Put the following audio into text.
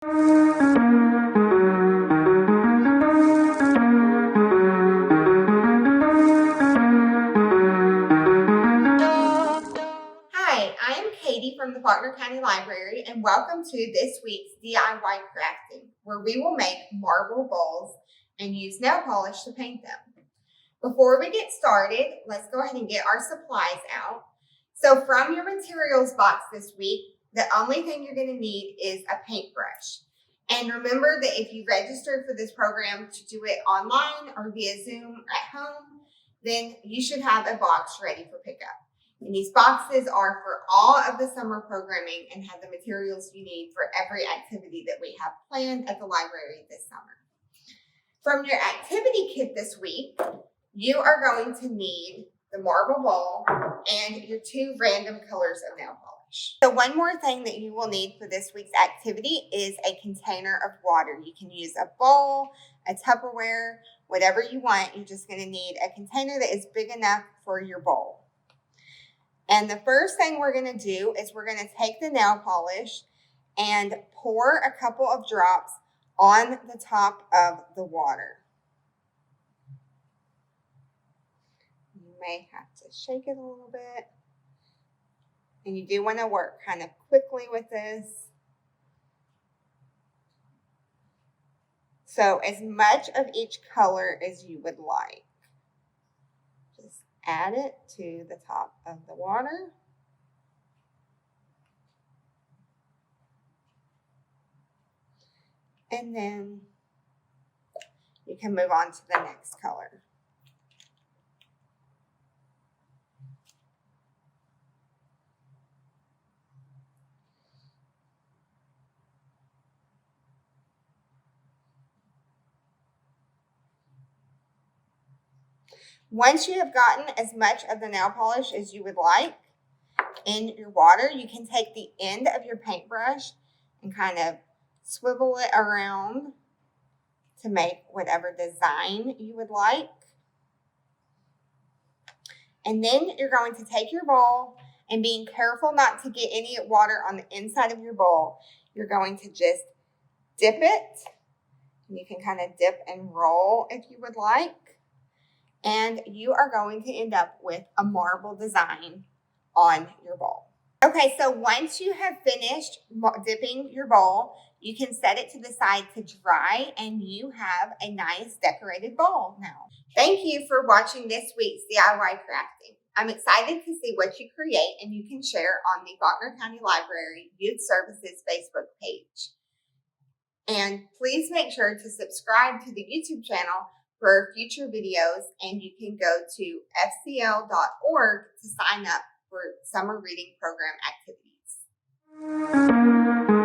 Hi, I am Katie from the Faulkner County Library, and welcome to this week's DIY crafting, where we will make marble bowls and use nail polish to paint them. Before we get started, let's go ahead and get our supplies out. So from your materials box this week, the only thing you're going to need is a paintbrush. And remember that if you registered for this program to do it online or via Zoom at home, then you should have a box ready for pickup. And these boxes are for all of the summer programming and have the materials you need for every activity that we have planned at the library this summer. From your activity kit this week, you are going to need the marble bowl and your 2 random colors of nail polish. So one more thing that you will need for this week's activity is a container of water. You can use a bowl, a Tupperware, whatever you want. You're just going to need a container that is big enough for your bowl. And the first thing we're going to do is we're going to take the nail polish and pour a couple of drops on the top of the water. You may have to shake it a little bit. And you do want to work kind of quickly with this. So as much of each color as you would like. Just add it to the top of the water. And then you can move on to the next color. Once you have gotten as much of the nail polish as you would like in your water, you can take the end of your paintbrush and kind of swivel it around to make whatever design you would like. And then you're going to take your bowl and being careful not to get any water on the inside of your bowl, you're going to just dip it. You can kind of dip and roll if you would like. And you are going to end up with a marble design on your bowl. Okay, so once you have finished dipping your bowl, you can set it to the side to dry and you have a nice decorated bowl now. Thank you for watching this week's DIY crafting. I'm excited to see what you create and you can share on the Faulkner County Library Youth Services Facebook page. And please make sure to subscribe to the YouTube channel for future videos, and you can go to fcl.org to sign up for summer reading program activities.